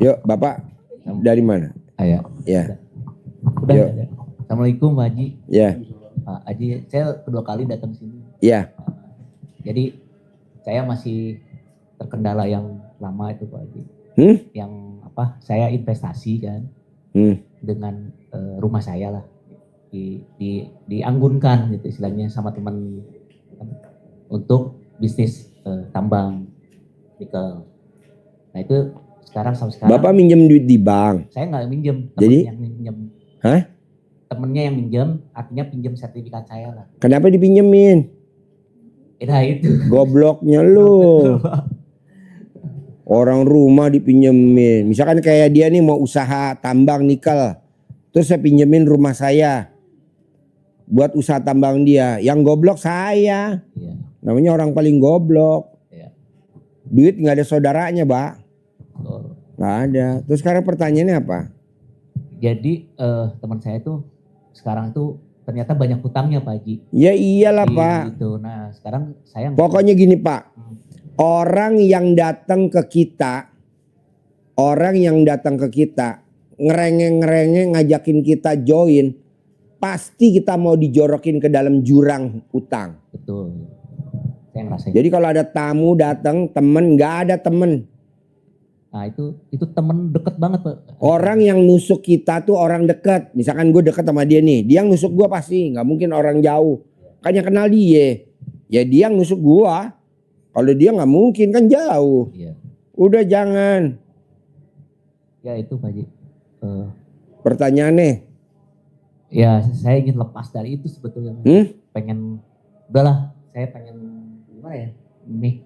Yuk, Bapak dari mana? Ya. Ya. Udah. Yuk. Assalamualaikum Pak Haji. Ya. Pak Haji, saya kedua kali datang sini. Ya. Jadi saya masih terkendala yang lama itu Pak Haji. Yang apa? Saya investasi kan dengan rumah saya lah dianggunkan gitu istilahnya sama teman untuk bisnis tambang nikel. Nah itu sampai sekarang. Bapak minjem duit di bank? Saya nggak minjem. Jadi? Yang minjem. Hah? Temennya yang minjem, artinya pinjem sertifikat saya lah. Kenapa dipinjemin? Nah itu. Gobloknya lu. Orang rumah dipinjemin. Misalkan kayak dia nih mau usaha tambang nikel. Terus saya pinjemin rumah saya. Buat usaha tambang dia. Yang goblok saya. Iya. Namanya orang paling goblok. Iya. Duit gak ada saudaranya, Pak. Nggak ada. Terus sekarang pertanyaannya apa? Jadi teman saya tuh sekarang tuh ternyata banyak hutangnya Pak Haji. Ya iyalah Pak. Gitu. Nah sekarang saya. Pokoknya gini Pak. Orang yang datang ke kita, ngerengek ngajakin kita join, pasti kita mau dijorokin ke dalam jurang utang. Betul. Saya ngerasain. Jadi kalau ada tamu datang, temen, nggak ada temen. Nah itu temen deket banget Pak. Orang yang nusuk kita tuh orang deket. Misalkan gue deket sama dia nih, dia yang nusuk gue pasti, nggak mungkin orang jauh. Kan yang kenal dia, ya dia yang nusuk gue. Kalau dia nggak mungkin kan jauh. Iya. Udah jangan. Ya itu Pak Haji. Pertanyaannya? Ya saya ingin lepas dari itu sebetulnya. Pengen, udahlah saya pengen gimana ya? Nih.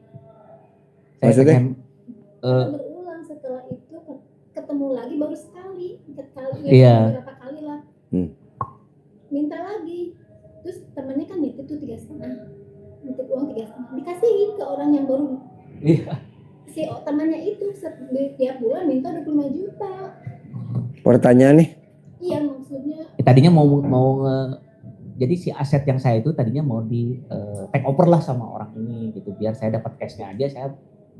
Saya maksudnya? pengen. Berulang setelah itu ketemu lagi baru sekali. Iya. Berapa kali lah. Minta lagi. Terus temannya kan nitip tuh 3,5. Nitip uang 3,5 dikasihin ke orang yang baru. Iya. Si temannya itu tiap bulan minta 25 juta. Pertanyaannya? Iya maksudnya. Tadinya mau jadi si aset yang saya itu tadinya mau di take over lah sama orang ini gitu biar saya dapat cashnya aja. Saya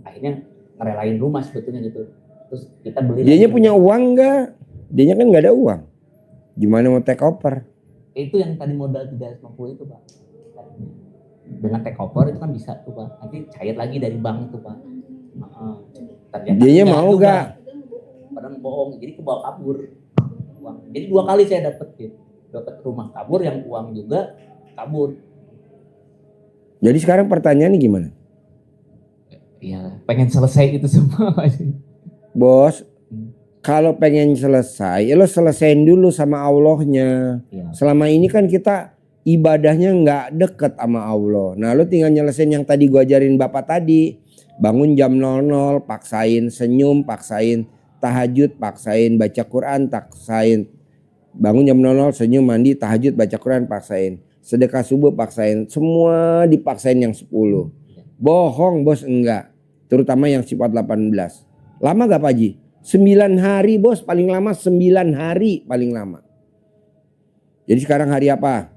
akhirnya ngerelain rumah sebetulnya gitu. Terus kita beli. Dianya punya uang nggak? Dianya kan nggak ada uang. Gimana mau take over? Itu yang tadi modal 350 itu Pak. Dengan take over itu kan bisa tuh Pak. Nanti cair lagi dari bank itu Pak. Dianya mau nggak? Padahal bohong. Jadi kebawa kabur uang. Jadi 2 kali saya dapat gitu. Dapat rumah kabur, yang uang juga kabur. Jadi sekarang pertanyaannya gimana? Ya pengen selesai itu semua. Bos, kalau pengen selesai, ya lo selesaiin dulu sama Allahnya. Ya. Selama ini kan kita ibadahnya nggak deket sama Allah. Nah lo tinggal nyelesain yang tadi gua ajarin Bapak tadi. Bangun jam 00, paksain senyum, paksain tahajud, paksain baca Quran, paksain. Bangun jam 00, senyum, mandi, tahajud, baca Quran, paksain. Sedekah subuh, paksain. Semua dipaksain yang 10. Bohong bos, enggak. Terutama yang sifat 18. Lama gak Pak Haji? 9 hari bos, paling lama 9 hari paling lama. Jadi sekarang hari apa?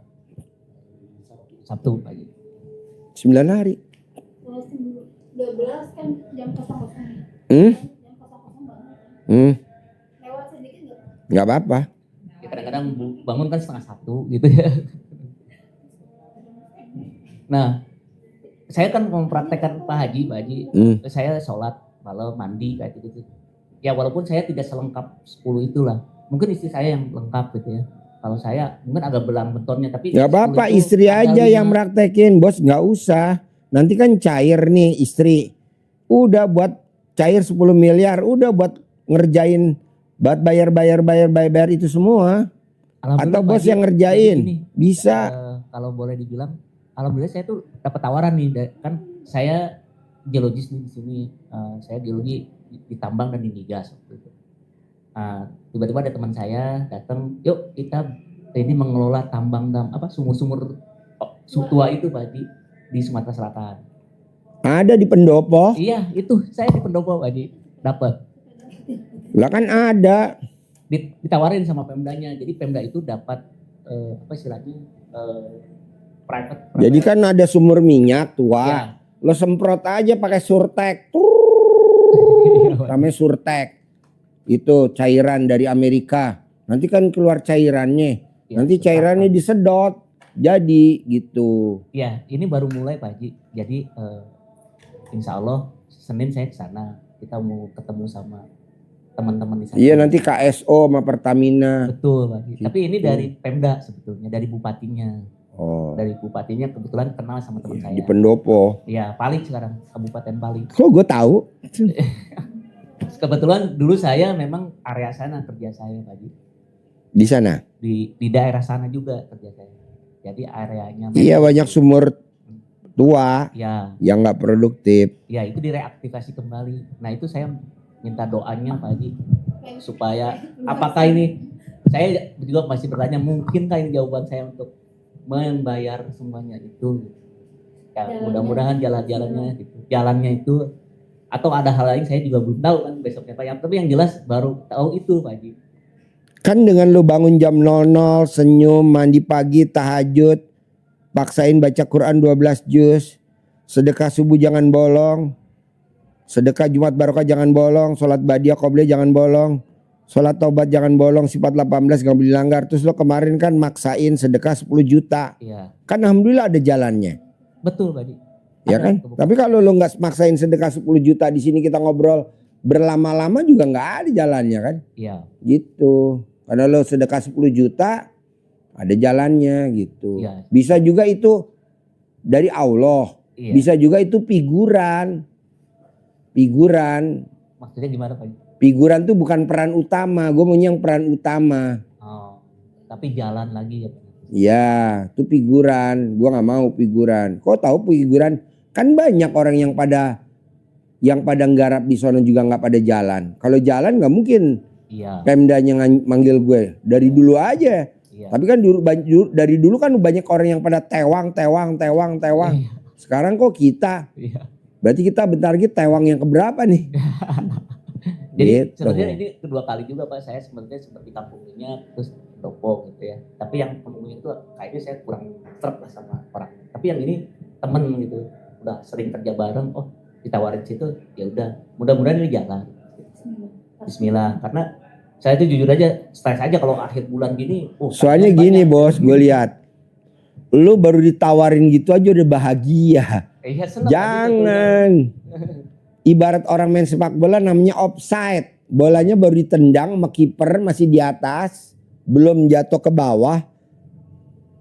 Sabtu pagi. 9 hari. Kalau 12 kan jam 00. Jam 00 banget. Lewat sedikit nggak? Nggak apa-apa. Ya, kadang-kadang bangun kan 1:30 gitu ya. Nah, saya kan mempraktekkan Pak Haji. Saya sholat malam, mandi kayak gitu. Ya walaupun saya tidak selengkap 10 itulah. Mungkin istri saya yang lengkap gitu ya. Kalau saya mungkin agak belang betonnya, tapi nggak apa-apa, istri aja yang praktekin, bos nggak usah. Nanti kan cair nih istri. Udah buat cair 10 miliar, udah buat ngerjain, buat bayar itu semua. Atau bos yang ngerjain, bisa. Kalau boleh dibilang, alhamdulillah saya tuh dapat tawaran nih, kan saya geologis nih di sini. Saya geologi di tambang dan di migas. Tiba-tiba ada teman saya datang, yuk kita ini mengelola tambang sumur-sumur tua itu Pak Haji di Sumatera Selatan. Ada di Pendopo? Iya itu saya di Pendopo Pak Haji dapat. Lah kan ada. Ditawarin sama Pemdanya, jadi Pemda itu dapat istilahnya private. Jadi kan ada sumur minyak tua, ya. Lo semprot aja pakai surtek, namanya surtek. itu cairan dari Amerika. Nanti kan keluar cairannya. Ya, Nanti cairannya disedot. Jadi gitu. Ya, ini baru mulai Pak Haji. Jadi insya Allah Senin saya ke sana. Kita mau ketemu sama teman-teman di sana. Iya, nanti KSO sama Pertamina. Betul Pak Haji. Gitu. Tapi ini dari Pemda sebetulnya, dari bupatinya. Oh. Dari bupatinya kebetulan kenal sama teman saya. Di Pendopo. Ya, Pali sekarang, Kabupaten Pali. Kok gue tahu? Kebetulan dulu saya memang area sana kerja saya Pak Haji. Di sana. Di daerah sana juga kerja saya. Jadi areanya. Iya, banyak sumur tua Ya, yang nggak produktif. ya itu direaktivasi kembali. Nah itu saya minta doanya Pak Haji supaya apakah ini, saya juga masih bertanya mungkinkah ini jawaban saya untuk membayar semuanya itu. Ya mudah-mudahan jalannya itu atau ada hal lain saya juga belum tahu kan besoknya Pak. Tapi yang jelas baru tahu itu Pak Haji. Kan dengan lu bangun jam 00, senyum, mandi pagi, tahajud, paksain baca Quran 12 juz, sedekah subuh jangan bolong, sedekah Jumat Barokah jangan bolong, sholat badiah qobliyah jangan bolong, sholat taubat jangan bolong, sifat 18 gak boleh dilanggar. Terus lo kemarin kan maksain sedekah 10 juta. Iya. Kan alhamdulillah ada jalannya. Betul Pak Haji. Ya kan? Tapi kalau lo nggak maksain sedekah 10 juta, di sini kita ngobrol berlama-lama juga nggak ada jalannya kan? Iya. Gitu. Karena lo sedekah 10 juta ada jalannya gitu. Iya. Bisa juga itu dari Allah. Iya. Bisa juga itu figuran. Figuran. Maksudnya gimana Pak Haji? Figuran tuh bukan peran utama. Gue maunya yang peran utama. Oh, tapi jalan lagi ya Pak. Ya, itu figuran. Gue nggak mau figuran. Kok tahu figuran? Kan banyak orang yang pada nggarap di sono juga nggak pada jalan. Kalau jalan nggak mungkin Iya. Pemdanya manggil gue dari dulu aja. Iya. Tapi kan dari dulu kan banyak orang yang pada tewang. Iya. Sekarang kok kita? Iya. Berarti kita bentar lagi tewang yang keberapa nih? Jadi Gitu. sebenarnya ini kedua kali juga Pak, saya sebenarnya seperti kampungnya terus Dopo gitu ya. Tapi yang kampungnya itu kayaknya saya kurang serap lah sama orang. Tapi yang ini temen gitu, udah sering kerja bareng, oh ditawarin situ, ya udah. Mudah-mudahan ini jalan. Bismillah. Karena saya itu jujur aja stres aja kalau akhir bulan gini. Soalnya gini bos, gue lihat, lu baru ditawarin gitu aja udah bahagia. Iya, seneng Jangan. Ibarat orang main sepak bola namanya offside. Bolanya baru ditendang sama kiper masih di atas, belum jatuh ke bawah.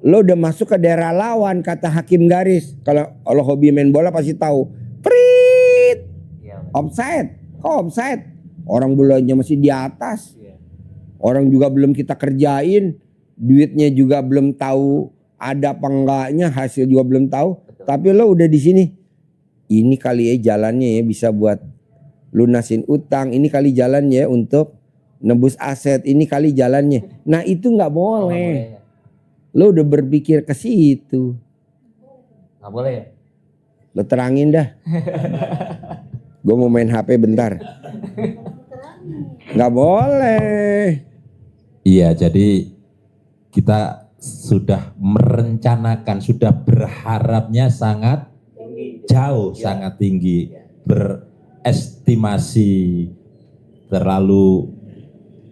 Lo udah masuk ke daerah lawan, kata hakim garis. Kalau hobi main bola pasti tahu. Prit. Iya. Offside. Kok offside? Orang bolanya masih di atas. Iya. Orang juga belum kita kerjain. Duitnya juga belum tahu ada apa enggaknya, hasil juga belum tahu. Betul. Tapi lo udah di sini. Ini kali ya jalannya ya bisa buat lunasin utang. Ini kali jalannya untuk nebus aset. Ini kali jalannya. Nah itu nggak boleh. Ya. Lo udah berpikir ke situ. Nggak boleh ya? Lo terangin dah. Gue mau main HP bentar. Nggak boleh. Iya, jadi kita sudah merencanakan, sudah berharapnya sangat jauh, sangat tinggi, berestimasi terlalu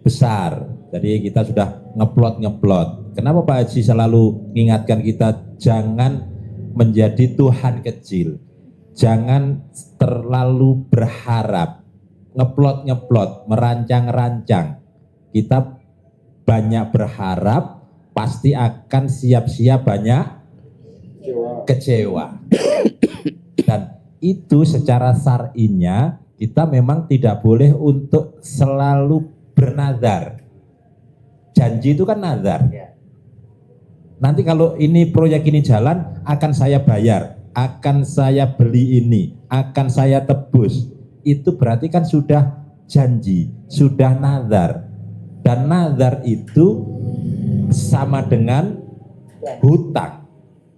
besar. Jadi kita sudah ngeplot. Kenapa Pak Haji selalu mengingatkan kita jangan menjadi Tuhan kecil, jangan terlalu berharap, ngeplot, merancang-rancang. Kita banyak berharap, pasti akan siap-siap banyak kecewa. Dan itu secara syar'inya kita memang tidak boleh untuk selalu bernazar. Janji itu kan nazar. Ya. Nanti kalau ini proyek ini jalan, akan saya bayar, akan saya beli ini, akan saya tebus. Itu berarti kan sudah janji, sudah nazar. Dan nazar itu sama dengan hutang.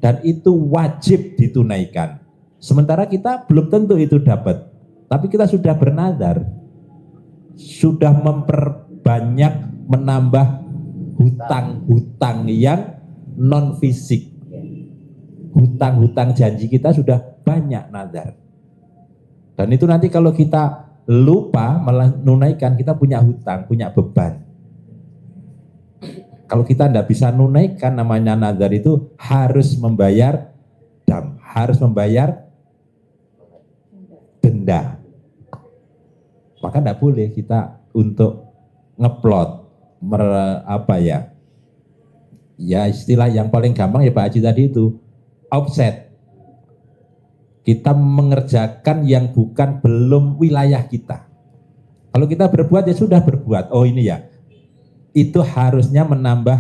Dan itu wajib ditunaikan. Sementara kita belum tentu itu dapat. Tapi kita sudah bernazar. Sudah memperbanyak, menambah hutang-hutang yang non fisik. Hutang-hutang janji kita sudah banyak nazar. Dan itu nanti kalau kita lupa menunaikan, kita punya hutang, punya beban. Kalau kita tidak bisa menunaikan, namanya nazar itu harus membayar dam, harus membayar denda. Maka tidak boleh kita untuk ngeplot, ya istilah yang paling gampang ya Pak Haji tadi itu, offset. Kita mengerjakan yang bukan belum wilayah kita. Kalau kita berbuat ya sudah berbuat. Oh ini ya, itu harusnya menambah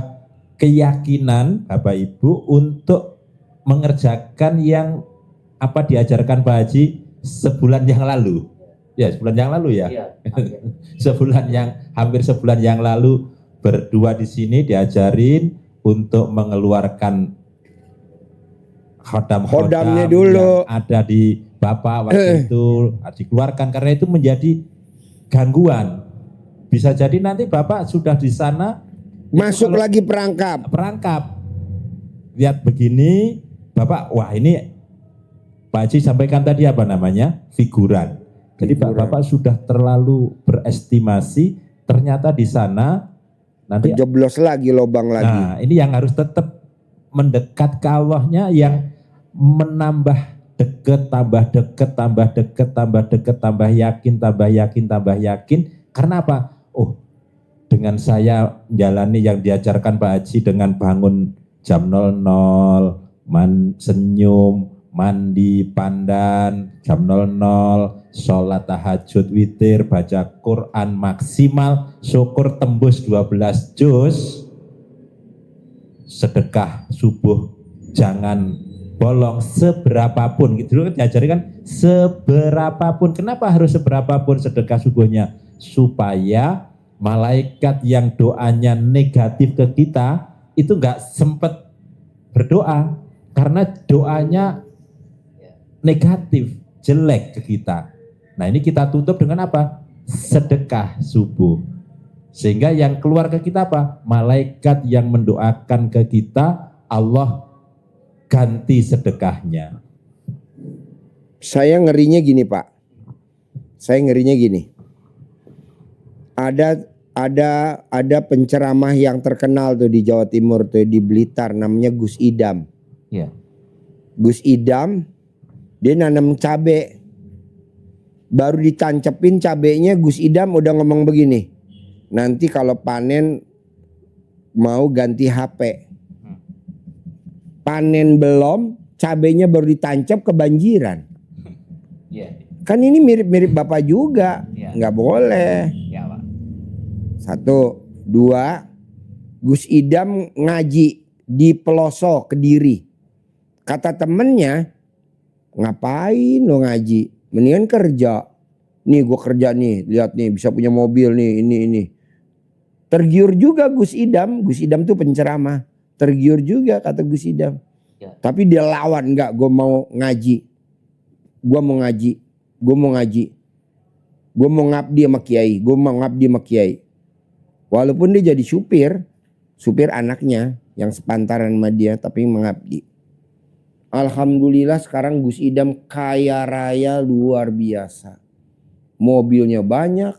keyakinan Bapak Ibu untuk mengerjakan yang apa diajarkan Pak Haji sebulan yang lalu. Ya sebulan yang lalu ya. Iya. Hampir sebulan yang lalu berdua di sini diajarin untuk mengeluarkan Khodamnya dulu yang ada di Bapak waktu itu dikeluarkan, karena itu menjadi gangguan. Bisa jadi nanti Bapak sudah di sana masuk lagi perangkap. Lihat begini, Bapak, wah ini Pak Haji sampaikan tadi apa namanya? Figuran. Jadi Bapak sudah terlalu berestimasi, ternyata di sana nanti jeblos lagi, lobang lagi. Nah, ini yang harus tetap mendekat ke Allahnya, yang menambah deket, tambah deket, tambah deket, tambah deket, tambah yakin, tambah yakin, tambah yakin. Karena apa? Oh, dengan saya menjalani yang diajarkan Pak Haji dengan bangun jam 00, senyum, mandi, pandan, jam 00, sholat tahajud witir, baca Quran maksimal, syukur tembus 12 juz, sedekah subuh jangan bolong seberapapun. Gitu kan diajari kan seberapapun. Kenapa harus seberapapun sedekah subuhnya? Supaya malaikat yang doanya negatif ke kita itu enggak sempat berdoa, karena doanya negatif, jelek ke kita. Nah ini kita tutup dengan apa? Sedekah subuh. Sehingga yang keluar ke kita apa? Malaikat yang mendoakan ke kita, Allah ganti sedekahnya. Saya ngerinya gini Pak. Ada penceramah yang terkenal tuh di Jawa Timur tuh, di Blitar, namanya Gus Idam. Iya. Gus Idam dia nanam cabe. Baru ditancepin cabenya, Gus Idam udah ngomong begini. Nanti kalau panen mau ganti HP. Panen belum, cabenya baru ditancap kebanjiran. Iya. Kan ini mirip-mirip Bapak juga. Iya. Nggak boleh. Iya, Pak. 1, 2, Gus Idam ngaji di pelosok Kediri. Kata temennya, ngapain lo ngaji? Mendingan kerja. Nih gue kerja nih, lihat nih bisa punya mobil nih, ini. Tergiur juga Gus Idam tuh penceramah. Tergiur juga kata Gus Idam. Ya. Tapi dia lawan, enggak, gue mau ngaji. Gue mau ngabdi sama kiai. Walaupun dia jadi supir anaknya yang sepantaran sama dia, tapi mengabdi. Alhamdulillah sekarang Gus Idam kaya raya luar biasa. Mobilnya banyak,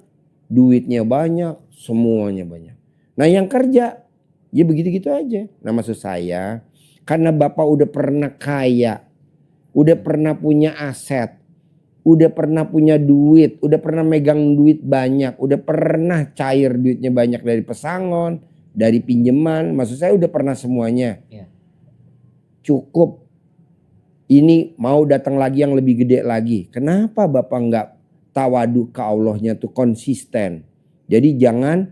duitnya banyak, semuanya banyak. Nah yang kerja, ya begitu-gitu aja. Nah maksud saya, karena Bapak udah pernah kaya, udah pernah punya aset, udah pernah punya duit, udah pernah megang duit banyak, udah pernah cair duitnya banyak dari pesangon, dari pinjaman, maksud saya udah pernah semuanya. Ya. Cukup. Ini mau datang lagi yang lebih gede lagi. Kenapa Bapak enggak tawadu ke Allahnya tuh konsisten? Jadi jangan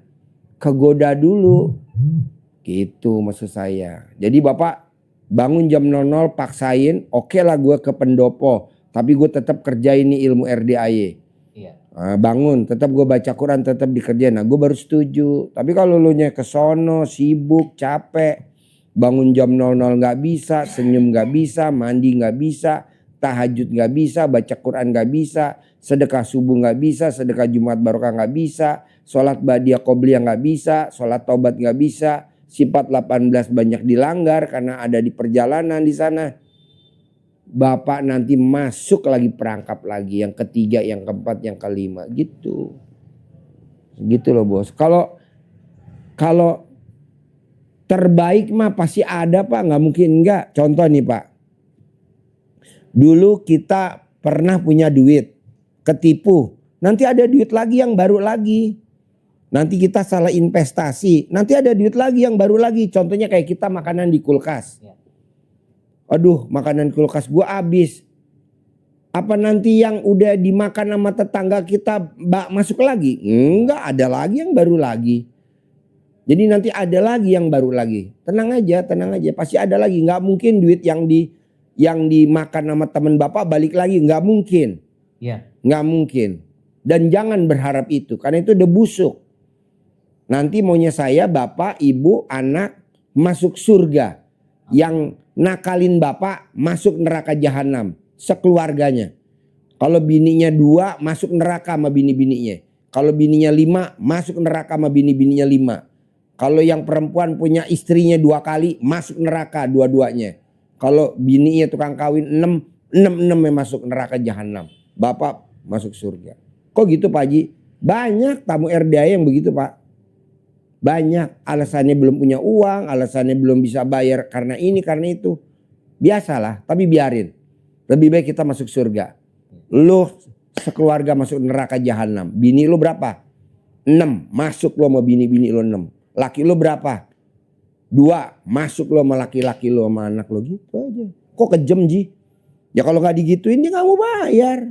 kegoda dulu. Gitu maksud saya. Jadi Bapak bangun jam 00 paksain, oke lah gue ke pendopo. Tapi gue tetap kerjain ini ilmu RDAY. Iya. Nah, bangun, tetap gue baca Quran, tetap dikerjain. Nah gue baru setuju. Tapi kalau lu nya kesono, sibuk, capek. Bangun jam 00 gak bisa, senyum gak bisa, mandi gak bisa, tahajud gak bisa, baca Quran gak bisa, sedekah subuh gak bisa, sedekah Jumat Barokah gak bisa, sholat badiah qobliyah gak bisa, sholat taubat gak bisa, sifat 18 banyak dilanggar karena ada di perjalanan di sana. Bapak nanti masuk lagi perangkap lagi. Yang ketiga, yang keempat, yang kelima. Gitu. Gitu loh bos. Kalau terbaik mah pasti ada pak. Nggak mungkin enggak. Contoh nih pak. Dulu kita pernah punya duit. Ketipu. Nanti ada duit lagi yang baru lagi. Nanti kita salah investasi. Nanti ada duit lagi yang baru lagi. Contohnya kayak kita makanan di kulkas. Aduh makanan kulkas gua habis. Apa nanti yang udah dimakan sama tetangga kita masuk lagi? Enggak, ada lagi yang baru lagi. Jadi nanti ada lagi yang baru lagi. Tenang aja. Pasti ada lagi. Nggak mungkin duit yang dimakan sama teman bapak balik lagi. Nggak mungkin. Iya. Nggak mungkin. Dan jangan berharap itu. Karena itu udah busuk. Nanti maunya saya, bapak, ibu, anak masuk surga. Yang nakalin bapak masuk neraka jahanam. Sekeluarganya. Kalau bininya 2 masuk neraka sama bini-bininya. Kalau bininya 5 masuk neraka sama bini-bininya 5. Kalau yang perempuan punya istrinya 2 kali masuk neraka dua-duanya. Kalau bininya tukang kawin 6 yang masuk neraka jahanam. Bapak masuk surga. Kok gitu Pak Haji? Banyak tamu RDA yang begitu Pak. Banyak alasannya belum punya uang, alasannya belum bisa bayar karena ini karena itu. Biasalah, tapi biarin. Lebih baik kita masuk surga. Lu sekeluarga masuk neraka jahanam. Bini lu berapa? 6. Masuk lu sama bini-bini lu 6. Laki lu berapa? 2. Masuk lu sama laki-laki lu sama anak lu gitu aja. Kok kejem Ji? Ya kalau gak digituin dia gak mau bayar.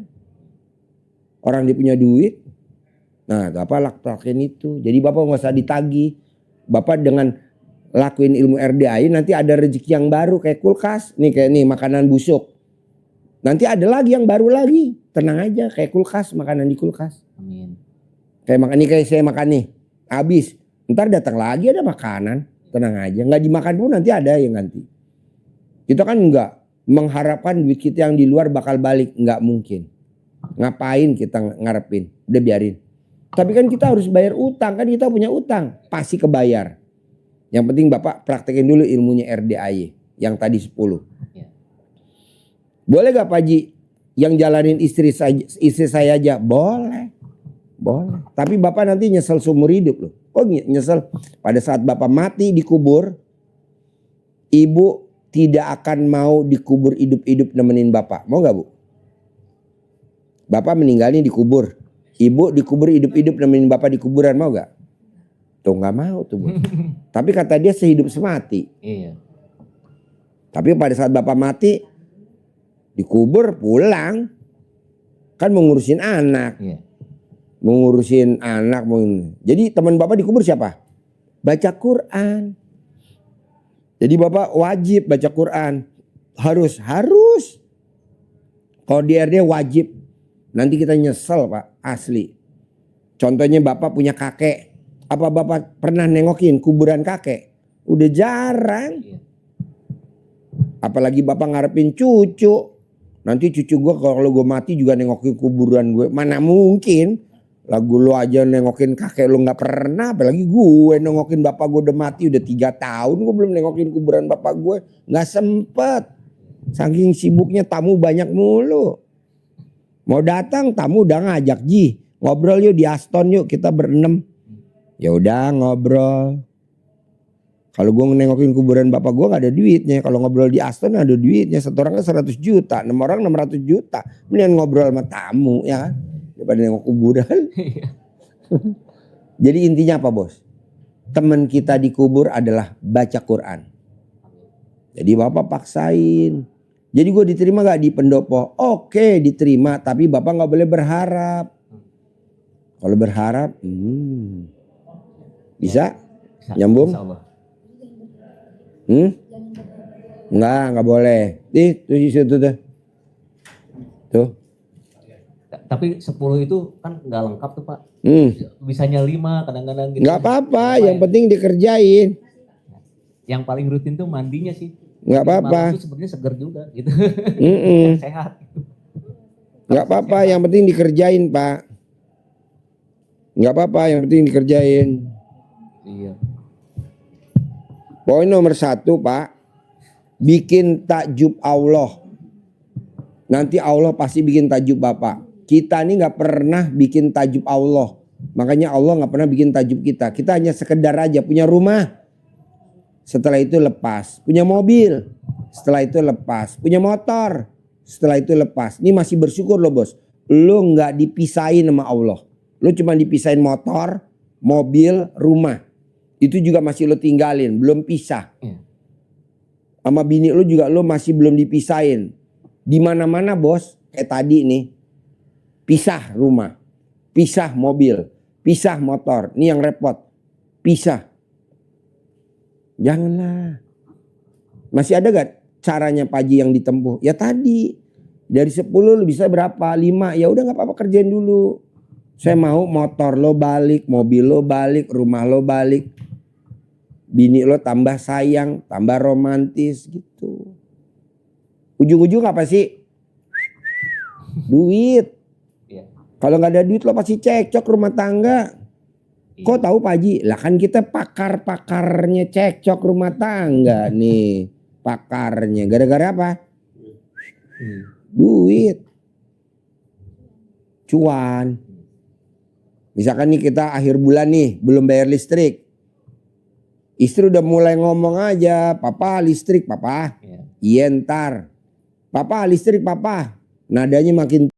Orang dia punya duit. Nah bapak lakuin itu. Jadi bapak gak usah ditagih. Bapak dengan lakuin ilmu RDAI nanti ada rezeki yang baru kayak kulkas. Nih kayak nih makanan busuk. Nanti ada lagi yang baru lagi. Tenang aja kayak kulkas, makanan di kulkas. Amin. Kayak makan nih, kayak saya makan nih. Habis. Ntar datang lagi ada makanan. Tenang aja. Nggak dimakan pun nanti ada yang ganti. Kita kan nggak mengharapkan duit kita yang di luar bakal balik. Nggak mungkin. Ngapain kita ngarepin. Udah biarin. Tapi kan kita harus bayar utang. Kan kita punya utang. Pasti kebayar. Yang penting Bapak praktekin dulu ilmunya RDAY. Yang tadi 10. Boleh gak Pak Haji? Yang jalanin istri saya aja? Boleh. Boleh. Tapi Bapak nanti nyesel seumur hidup loh. Oh nyesel? Pada saat Bapak mati dikubur. Ibu tidak akan mau dikubur hidup-hidup nemenin Bapak. Mau gak Bu? Bapak meninggalnya dikubur. Ibu dikubur hidup-hidup nemenin Bapak di kuburan. Mau gak? Tuh gak mau tuh Bu. Tapi kata dia sehidup semati. Iya. Tapi pada saat Bapak mati dikubur pulang. Kan mengurusin anak. Iya. Mengurusin anak. Jadi teman Bapak dikubur siapa? Baca Quran. Jadi Bapak wajib baca Quran. Harus. Kalau di RD wajib. Nanti kita nyesel Pak. Asli. Contohnya Bapak punya kakek. Apa Bapak pernah nengokin kuburan kakek? Udah jarang. Iya. Apalagi Bapak ngarepin cucu. Nanti cucu gue kalau gue mati juga nengokin kuburan gue. Mana mungkin. Lagu lu aja nengokin kakek lu gak pernah. Apalagi gue nengokin bapak gue udah mati. Udah 3 tahun gue belum nengokin kuburan bapak gue. Gak sempet. Saking sibuknya tamu banyak mulu. Mau datang tamu udah ngajak. Ji ngobrol yuk di Aston yuk kita berenam. Ya udah ngobrol. Kalau gue nengokin kuburan bapak gue gak ada duitnya. Kalau ngobrol di Aston ada duitnya. 1 orang kan 100 juta. 6 orang 600 juta. Mendingan ngobrol sama tamu ya kan. Daripada nengok kuburan. Jadi intinya apa bos? Teman kita dikubur adalah baca Quran. Jadi bapak paksain. Jadi gue diterima gak di pendopo? Oke diterima. Tapi bapak gak boleh berharap. Kalau berharap. Bisa? Nyambung? Insya Allah. Enggak boleh. Tuh situ tuh. Tuh. Tapi 10 itu kan nggak lengkap tuh Pak. Bisanya 5 kadang-kadang gitu. Nggak apa-apa, yang penting dikerjain. Yang paling rutin tuh mandinya sih. Nggak apa-apa. Itu sebenarnya seger juga gitu. Sehat. Nggak apa-apa, yang penting dikerjain Pak. Nggak apa-apa, yang penting dikerjain. Iya. Poin nomor 1 Pak, bikin takjub Allah. Nanti Allah pasti bikin tajub Bapak. Kita ini nggak pernah bikin tajub Allah. Makanya Allah nggak pernah bikin tajub kita. Kita hanya sekedar aja punya rumah. Setelah itu lepas. Punya mobil. Setelah itu lepas. Punya motor. Setelah itu lepas. Ini masih bersyukur loh bos. Lo nggak dipisahin sama Allah. Lo cuma dipisahin motor, mobil, rumah. Itu juga masih lo tinggalin. Belum pisah. Sama bini lo juga lo masih belum dipisahin. Di mana-mana bos. Kayak tadi nih. Pisah rumah, pisah mobil, pisah motor. Ini yang repot. Pisah. Janganlah. Masih ada gak caranya Pak Haji yang ditempuh? Ya tadi. Dari 10 lu bisa berapa? 5. Ya udah gak apa-apa, kerjain dulu. Saya mau motor lo balik, mobil lo balik, rumah lo balik. Bini lo tambah sayang, tambah romantis gitu. Ujung-ujung apa sih? Duit. Kalau nggak ada duit lo pasti cekcok rumah tangga. Kok tahu Pak Haji? Lah kan kita pakar-pakarnya cekcok rumah tangga nih. Pakarnya. Gara-gara apa? Duit. Cuan. Misalkan nih kita akhir bulan nih belum bayar listrik. Istri udah mulai ngomong aja. Papa listrik papa. Iya ntar. Papa listrik papa. Nadanya makin